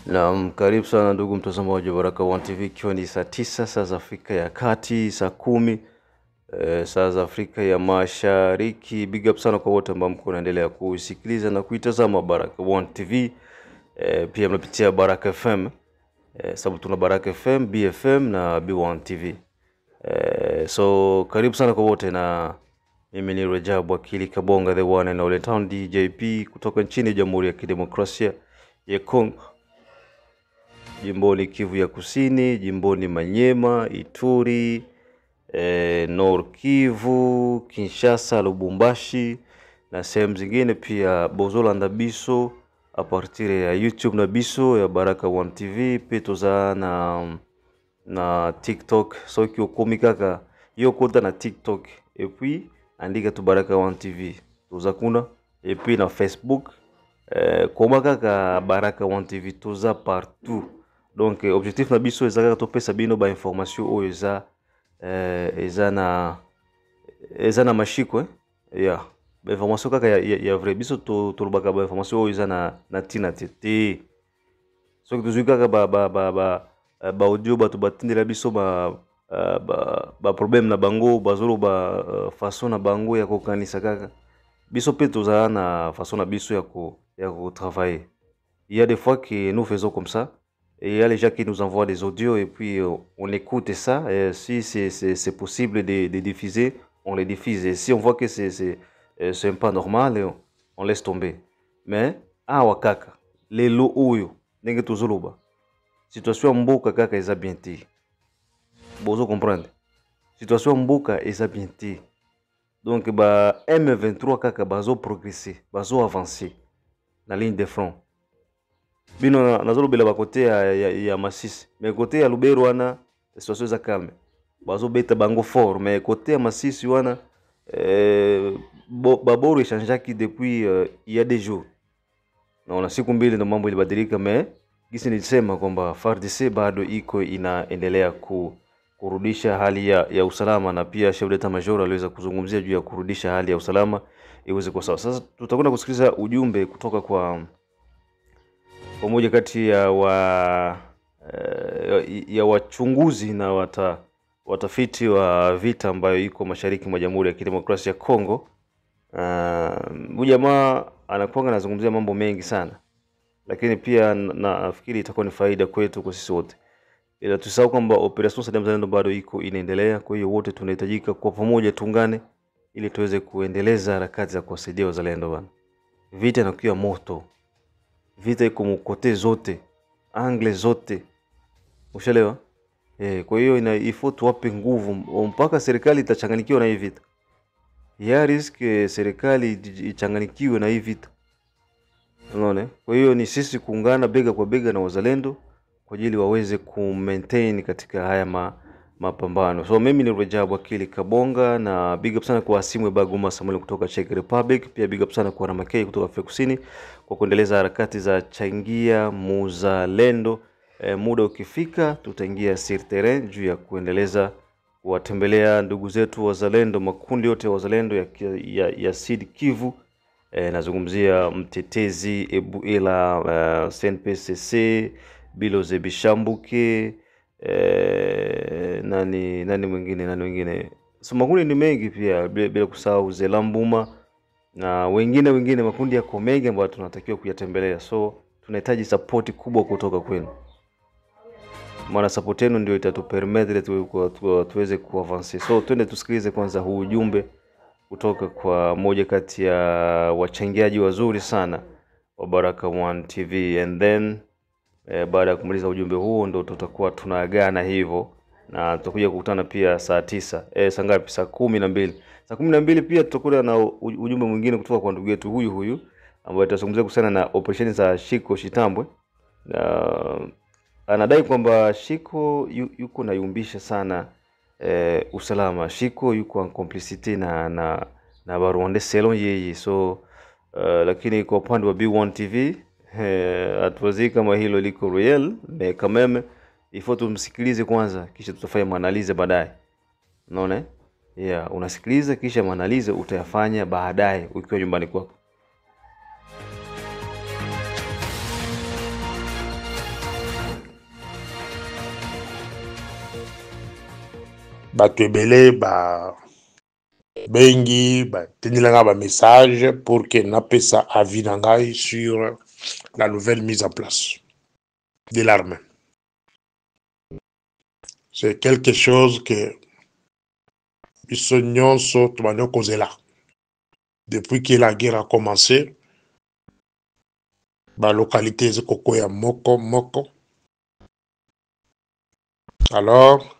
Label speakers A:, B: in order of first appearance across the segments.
A: Naam, karibu sana ndugu mtazamaji wa Baraka One TV, ikiwa ni saa 9 saa za Afrika ya Kati, saa 10 saa za Afrika ya Mashariki. Big up sana kwa wote ambao mko naendelea kusikiliza na kuitazama Baraka One TV. Pia mnapitia Baraka FM, sababu tuna Baraka FM, BFM na B1 TV. So karibu sana kwa wote, na mimi ni Rajab Wakili Kabonga, the one and only town DJP kutoka nchini Jamhuri ya Kidemokrasia ya Kongo, jimboni Kivu ya Kusini, jimboni Manyema, Ituri, Nord Kivu, Kinshasa, Lubumbashi na sehemu zingine pia. Bozola ndabiso a partir ya YouTube na biso ya Baraka One TV, petoza na TikTok. So kiokomi kaka yo konta na TikTok, et puis andika tu Baraka One TV toza kuna, et puis na Facebook koma kaka Baraka One TV toza partout. Donc objectif na biso ezaka topesa bino ba information oyo eza na mashiko ya ba information kaka ya vrai biso tolobaka ba information oyo eza na tina tete. So que tozui kaka ba audio bato batindela biso ba problème na bango, bazolo ba façon na bango ya kokanisa kaka biso pe toza na façon na biso ya ko travailler. Il y a des fois que nous faisons comme ça, et il y a les gens qui nous envoient des audios et puis on écoute ça, et si c'est possible de diffuser, on les diffuse, et si on voit que c'est pas normal, on laisse tomber. Mais wakaka lelo oyo ndenge tozoloba situation mboka kaka eza bien te, bozo comprendre, situation mboka eza bien te. Donc ba M23 kaka bazo progresser, bazo avancer na ligne de front. Bino nazolobela ba côté ya Masisi, mais côté ya Lubero wana situation za calme, bazo beta bango fort. Mais côté ya Masisi wana baboro changeaki depuis il y a des jours. Na siku mbili ndo mambo ilibadilika, mais gisi nilisema kwamba FARDC bado iko inaendelea kurudisha hali ya usalama, na pia chef d'etat major aliweza kuzungumzia juu ya kurudisha hali ya usalama iweze kwa sawa. Sasa tutakwenda kusikiliza ujumbe kutoka kwa moja kati ya wachunguzi na watafiti wa vita ambayo iko mashariki mwa Jamhuri ya Kidemokrasia ya Kongo. Huyu jamaa anakuwa anazungumzia mambo mengi sana, lakini pia nafikiri itakuwa ni faida kwetu kwa sisi wote. Ila tusahau kwamba operation Sadam Zalendo bado iko inaendelea, kwa hiyo wote tunahitajika kwa pamoja tuungane ili tuweze kuendeleza harakati za kuwasaidia wazalendo bana. Vita inakuwa moto. Vita iko mkote zote, angle zote. Ushalewa? Kwa hiyo ifo tuwape nguvu mpaka serikali itachanganikiwa na hii vita. Ya risk serikali ichanganikiwe na hii vita. Unaona? Kwa hiyo ni sisi kuungana bega kwa bega na wazalendo kwa ajili waweze ku-maintain katika haya mapambano. So mimi ni Rajab Wakili Kabonga, na big up sana kwa Asimwe Baguma Samuel kutoka Czech Republic. Pia big up sana kwa Ramakei kutoka Afrika Kusini kwa kuendeleza harakati za changia muzalendo. Muda ukifika tutaingia sur terrain juu ya kuendeleza kuwatembelea ndugu zetu wazalendo, makundi yote ya wazalendo ya Sud Kivu. Nazungumzia Mtetezi, Ebuela, CNPCC, Biloze Bishambuke, nani mwingine. So makundi ni mengi pia, bila kusahau Zelambuma na wengine makundi yako mengi ambayo tunatakiwa kuyatembelea. So tunahitaji support kubwa kutoka kwenu, maana support yenu ndio itatupermit tuweze kuavancer. So twende tusikilize kwanza huu ujumbe kutoka kwa moja kati ya wachangiaji wazuri sana wa Baraka One TV, and then baada ya kumaliza ujumbe huo ndo tutakuwa tunaagana hivyo, na tutakuja kukutana pia saa 9 saa ngapi, saa 12. Saa 12 pia tutakuwa na ujumbe mwingine kutoka kwa ndugu yetu huyu ambaye atazungumzia kuhusiana na operation za Shiko Shitambwe. Anadai kwamba Shiko yuko na yumbisha sana usalama. Shiko yuko en complicité na Barwande selon yeye. So lakini kwa upande wa B1 TV hatuwezi kama hilo liko real, mais quand même il faut tumsikilize kwanza kisha tutafanya maanalize baadaye. Unaona? Unasikiliza kisha maanalize utayafanya baadaye ukiwa nyumbani kwako.
B: bato ebele bengi batendelanga ba message pour que napesa avis na ngai sur la nouvelle mise en place de l'armée. C'est quelque chose que biso nyonso tobandi kozela depuis que la guerre a commencé. Ba localité eza kokoya moko. Alors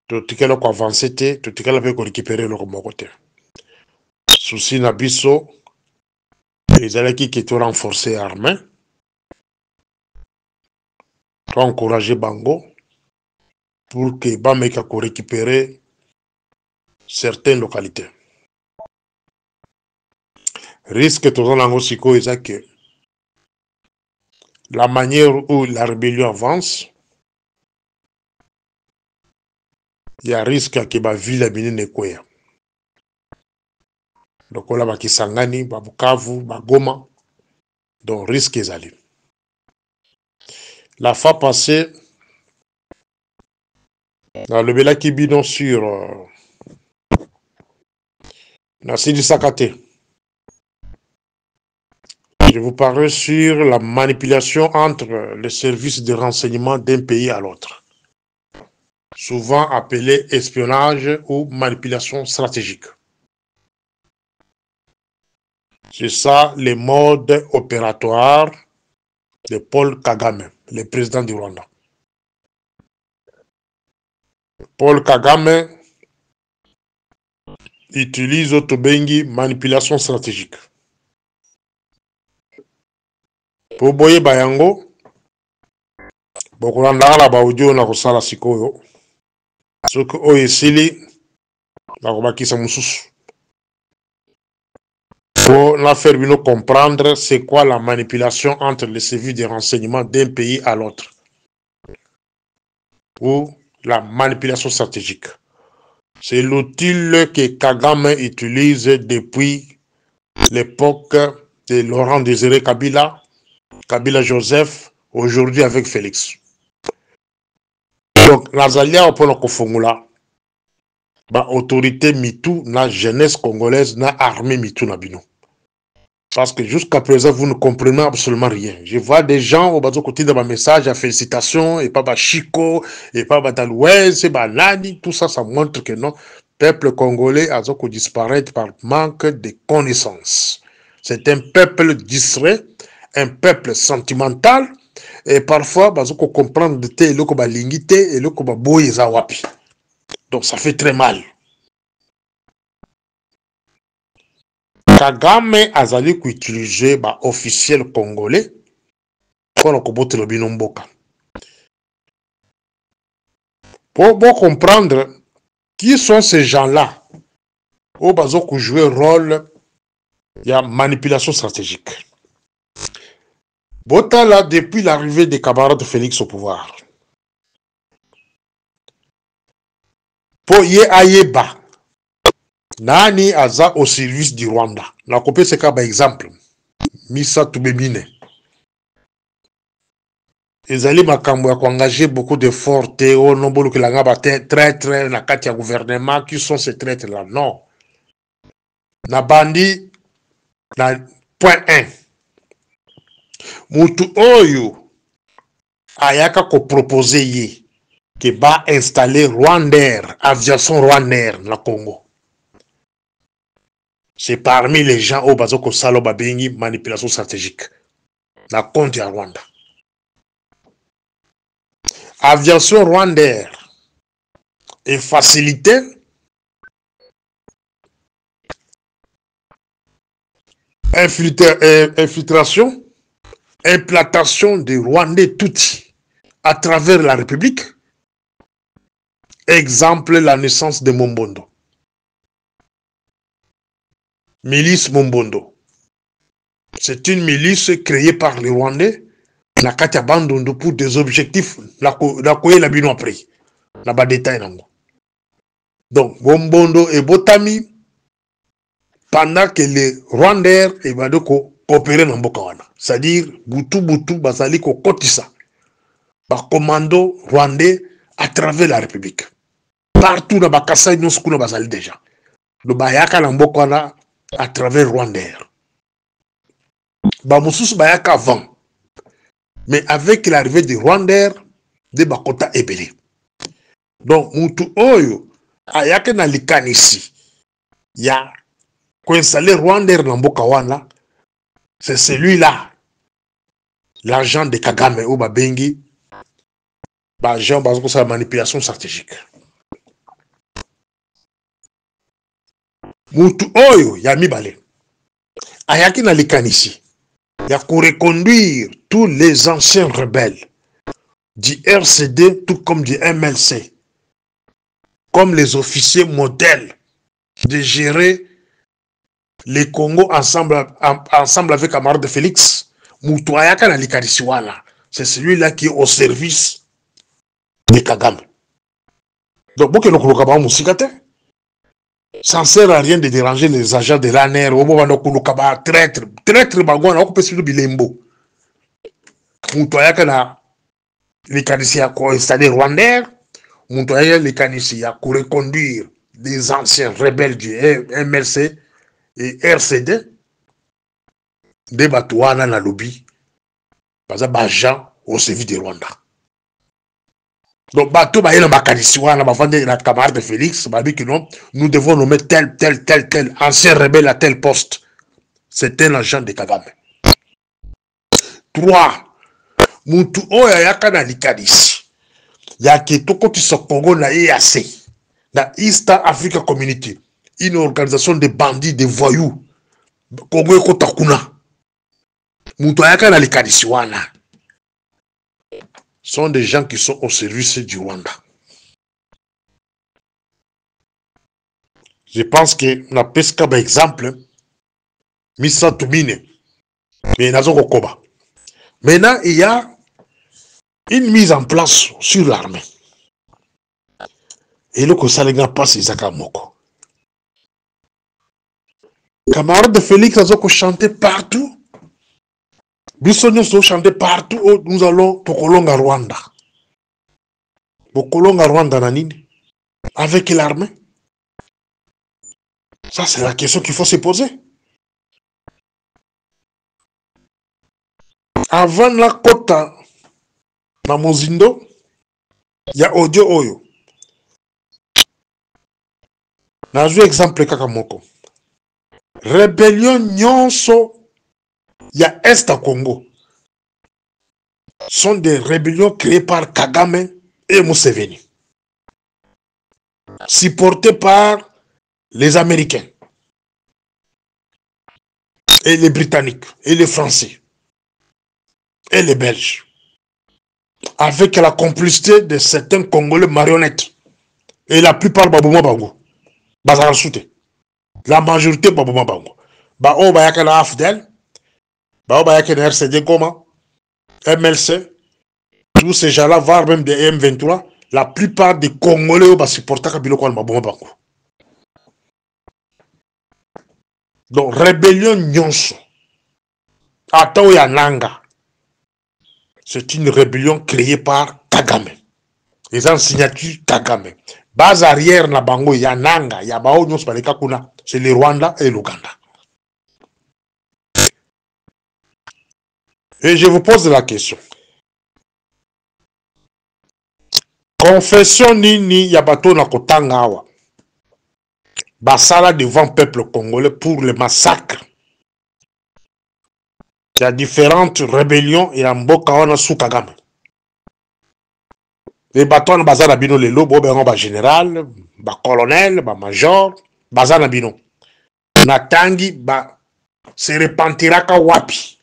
B: totikala ko avancer te, totikala pe ko récupérer le moko te. Souci na biso ezalaki ki to renforcer armée, to encourager bango pour que bameka ko récupérer certaines localités. Risque toza nango siko eza que la manière où la rébellion avance, il y a risque que ba ville abine kweya. Donc là bakisangani, ba Bukavu, ba Goma, donc risque ezali. La fois passée, dans le Belaki bidon sur Nassidi Sakate, je vous parle sur la manipulation entre les services de renseignement d'un pays à l'autre, souvent appelé espionnage ou manipulation stratégique. C'est ça le mode opératoire de Paul Kagame, le président du Rwanda. Paul Kagame utilise Otobengi manipulation stratégique. Pour boye bayango, bokolanda la ba audio na kosala sikoyo. Soki oyo esili bakobakisa mususu. Pour la faire bien comprendre c'est quoi la manipulation entre les services de renseignement d'un pays à l'autre. Ou la manipulation stratégique. C'est l'outil que Kagame utilise depuis l'époque de Laurent Désiré Kabila, Kabila Joseph, aujourd'hui avec Félix. Donc, Nazalia pour le Kofongula, autorité mitou, na jeunesse congolaise, na armée mitou na bino. Parce que jusqu'à présent, vous ne comprenez absolument rien. Je vois des gens au bas côté de ma message à félicitations, et pas Chico, et pas Dalouès, et Nani, tout ça, ça montre que non, peuple congolais a disparaît par manque de connaissances. C'est un peuple distrait, un peuple sentimental, et parfois, bah, comprendre de te, le koba lingite, et le koba boye zawapi. Donc, ça fait très mal. Kagame azali utiliser ba officiel congolais pour kobote le binomboka. Pour comprendre qui sont ces gens-là, au bazo ko jouer rôle il y a manipulation stratégique. Botala depuis l'arrivée des camarades de Félix au pouvoir. Pour ye ayeba nani aza au service du Rwanda. La copie c'est comme exemple. Misa Toubemine. Ezali makambo ya engager beaucoup d'efforts au nombre que la ngaba traître na kati ya gouvernement qui sont ces traîtres là non. Na bandi na point 1. Mutu oyo ayaka ko proposer ye que ba installer Rwandair, aviation Rwandair na Congo. C'est parmi les gens au bazoko salo babengi manipulation stratégique. Na compte ya Rwanda. Aviation Rwandair est facilitée infiltration, implantation de Rwandais Tutsi à travers la République. Exemple, la naissance de Mombondo. Milice Mombondo. C'est une milice créée par les Rwandais na kati Bandondo pour des objectifs la koye la bino après. Na ba détail nango. Donc Mombondo et Botami pendant que les Rwandais et badoko coopérer na mboka wana. C'est-à-dire butu bazali ko kotisa. Ba commando rwandais à travers la République. partout dans Bakassa nous ce qu'on a déjà le bayaka na mboko na à travers Rwandair ba mususu bayaka avant mais avec l'arrivée de Rwandair de bakota ebele donc mutu oyo ayaka na likanisi ya koinstaller Rwandair na mboka wana c'est celui-là l'agent de Kagame ou babengi agent basé pour sa manipulation stratégique. Mutu oyo ya mibale ayaki na likanisi ya reconduire tous les anciens rebelles du RCD tout comme du MLC comme les officiers modèles de gérer les Congo ensemble avec Amar de Félix. Mutu ayaka na likanisi wana c'est celui-là qui est au service de Kagame. Donc boke no kuluka ba musikate ça ne sert à rien de déranger les agents de l'ANR. Traître bagwana on peut se bilembo. Mutoyaka na likanisi ya ko installer Rwandair, mutoyaka likanisi ya ko reconduire des anciens rebelles du MLC et RCD de batouana na lobby baza bajan au service de Rwanda. Donc, bateau, bah, il y a un bakanisi, la camarade de Félix, bah, dit que non, nous devons nommer tel ancien rebelle à tel poste. C'est un agent de Kagame. 3. Mutu oya yaka na likanisi. Ya kitoko tiso Congo na EAC, na East Africa Community, une organisation de bandits, de voyous. Congo eko takuna. Mutu yaka na likanisi wana. Sont des gens qui sont au service du Rwanda. Je pense que na pesca par exemple, Misa Tumine, mais Nazoko Koba. Maintenant, il y a une mise en place sur l'armée. Et le Kosalega passe Isaka Moko. Camarade de Félix Nazoko chanter partout. Bissonio se chanter partout où nous allons pour Kolonga Rwanda. Pour Kolonga Rwanda Nanini. Avec l'armée. Ça, c'est la question qu'il faut se poser. Avant la kota na Mozindo, il y a audio oyo. Na joué exemple kaka moko. Rébellion nyonso il y a Est à Congo. Sont des rébellions créées par Kagame et Museveni. Supportées par les Américains. Et les Britanniques. Et les Français. Et les Belges. Avec la complicité de certains Congolais marionnettes. Et la plupart Babouma Bango. Bazar Souté. La majorité Babouma Bango. Bao Bayaka la Afdel. Bao Bayaka la RCD Goma. MLC. Tous ces gens-là, voire même des M23. La plupart des Congolais va supporter Kabilo Kwan Babouma Bango. Donc, rébellion Nyonso. Atao Yananga. C'est une rébellion créée par Kagame. Les en signature Kagame. Base arrière na bango Yananga, Yabao Nyonso Baleka Kuna, c'est le Rwanda et l'Ouganda. Et je vous pose la question. Confession nini Yabato na Kotanga awa. Basala devant le peuple congolais pour le massacre. Il y a différentes rébellions et en Mboka wana sous Kagame. Les bateaux na bazana bino lelo bo bengo ba général, ba colonel, ba major, bazana bino. Natangi ba se repentiraka wapi.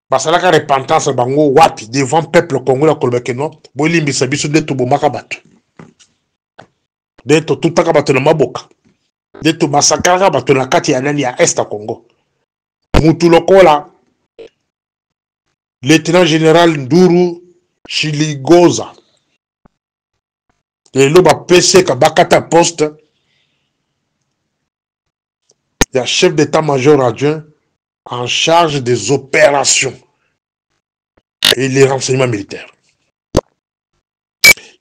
B: Basalaka repentance bango wapi devant le peuple congolais kolbeke no, bo limbisa biso de to bomaka bato. De to tutaka bato na maboka. De to massacraka bato na kati ya nani ya Est à Congo. Mutu lokola Lieutenant général Nduru Chiligoza. Et là, PC Kabakata poste. Il y a chef d'état-major adjoint en charge des opérations et les renseignements militaires.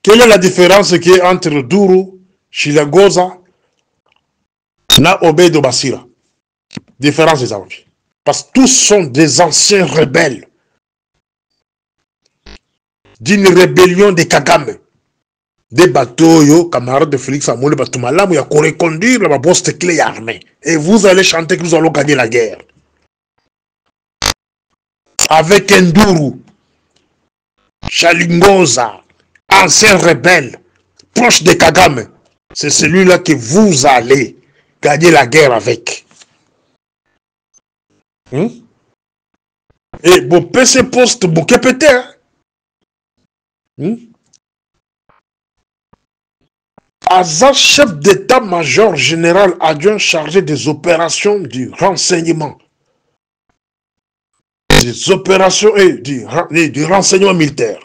B: Quelle est la différence qui est entre Duru, Chilagoza, na Obedo Basira? Différence des envies. Parce que tous sont des anciens rebelles d'une rébellion de Kagame. Des bateaux, camarades de Félix Amoule Batoumalam, il y a qu'on reconduire la poste clé armée. Et vous allez chanter que nous allons gagner la guerre. Avec Nduru, Chalingoza, ancien rebelle, proche de Kagame. C'est celui-là que vous allez gagner la guerre avec. Et bon, PC poste bouquet pété. Aza, chef d'état-major général adjoint chargé des opérations du renseignement. Des opérations et du renseignement militaire.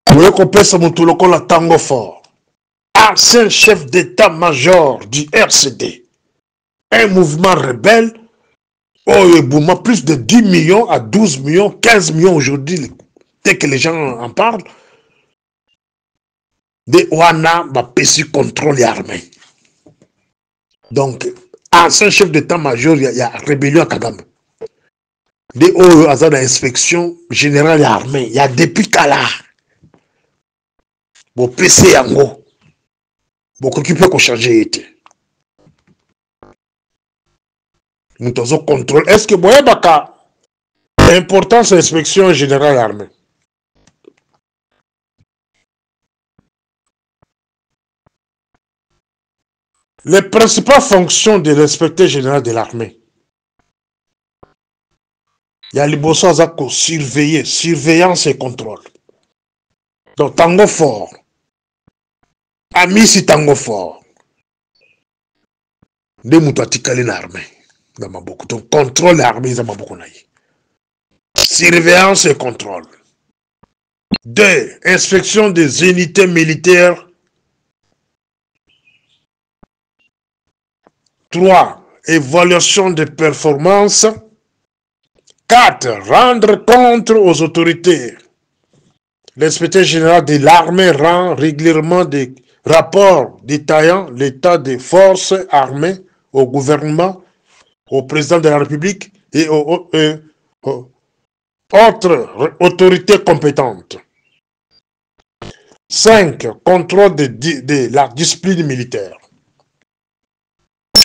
B: Vous voyez qu'on peut se montrer la Tango Fort. Ancien chef d'état-major du RCD. Un mouvement rebelle. Oh, plus de 10 millions à 12 millions, 15 millions aujourd'hui. Dès que les gens en parlent. De Ouana, Bapessi contrôle l'armée. Donc, ancien chef d'état-major, il y a rébellion à Kagame. De OE, à l'inspection générale de l'armée. Il y a depuis Kala. Bon, PC en gros. Bon, occupé qu'on changer été. Nous avons contrôle. Est-ce que vous voyez l'importance de l'inspection générale de l'armée? Les principales fonctions de l'inspecteur général de l'armée. Il y a les bossons à surveiller, surveillance et contrôle. Donc, Tango Fort. Amisi Tango Fort. Des moutouatikali l'armée. Donc, contrôle l'armée, ils ont beaucoup. Surveillance et contrôle. 2. Inspection des unités militaires. 3. Évaluation des performances. 4. Rendre compte aux autorités. L'inspecteur général de l'armée rend régulièrement des rapports détaillant l'état des forces armées au gouvernement, au président de la République et aux autres autorités compétentes. 5. Contrôle de la discipline militaire.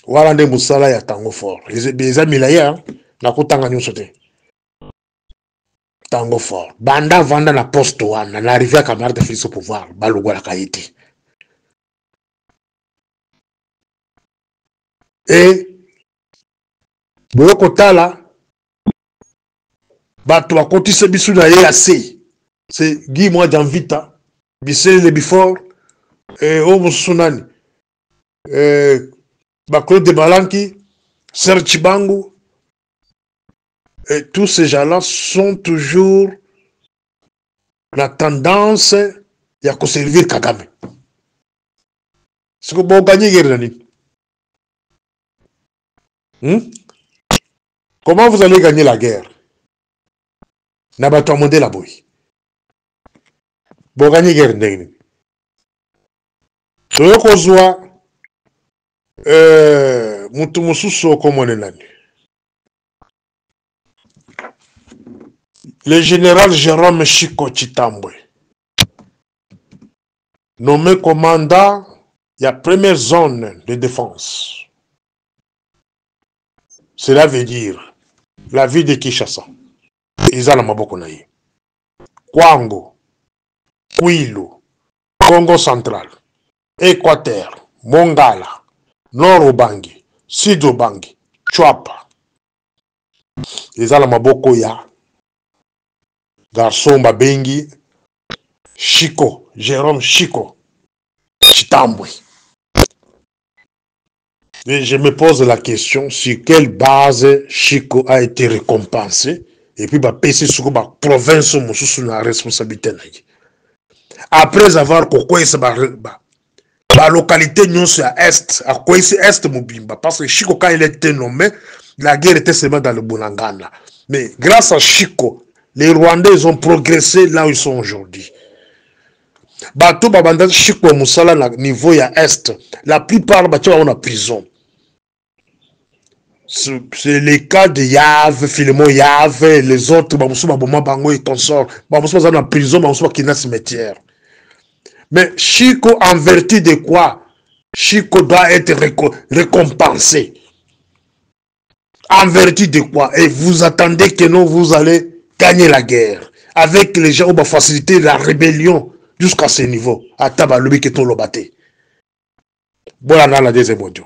B: Voilà des moussala ya Tango Fort. Les amis là, na kutanga nyosote. Tango Fort. Banda vanda na poste wana na arrivé à camarade de Félix au pouvoir. Balugwa la kaiti. Et Boyoko Tala bato a kotise bisu na EAC. C'est Guy Moi Janvita, Bissel le Bifort, et Omo Sunani. Claude de Balanki, Serge Chibangu, et tous ces gens-là sont toujours la tendance à servir Kagame. C'est que vous gagnez guerre. Comment vous allez gagner la guerre? Nabato amondé la bouille. Vous gagnez guerre. Le général Jérôme Chiko Chitambwe, nommé commandant de la première zone de défense. Cela veut dire la ville de Kinshasa. Izala maboko na ye. Kwango, Kwilu, Congo central, Équateur, Mongala, Nord Ubangi, Sud Ubangi, Chwapa. Izala maboko ya garçon babengi Chiko, Jérôme Chiko Chitambwe. Et je me pose la question sur quelle base Chiko a été récompensé et puis PC sur la province sous la responsabilité. Après avoir coupé la localité à Est, à quoi c'est Est Mobimba, parce que Chiko, quand il était nommé, la guerre était seulement dans le Boulangana. Mais grâce à Chiko, Les Rwandais, ils ont progressé là où ils sont aujourd'hui. Bato babanda Chiko Moussala na niveau ya Est. La plupart bato ont en prison. C'est le cas de Yave, Philemon Yave, les autres, Bamoussou Baboma Bango et consorts. Bamoussou Bazan en prison, Bamoussou Kina cimetière. Mais Chiko, en vertu de quoi? Chiko doit être récompensé. En vertu de quoi? Et vous attendez que non, vous allez gagner la guerre. Avec les gens, on va faciliter la rébellion jusqu'à ce niveau. À Tabalobi Keton Lobate. Voilà la deuxième audio.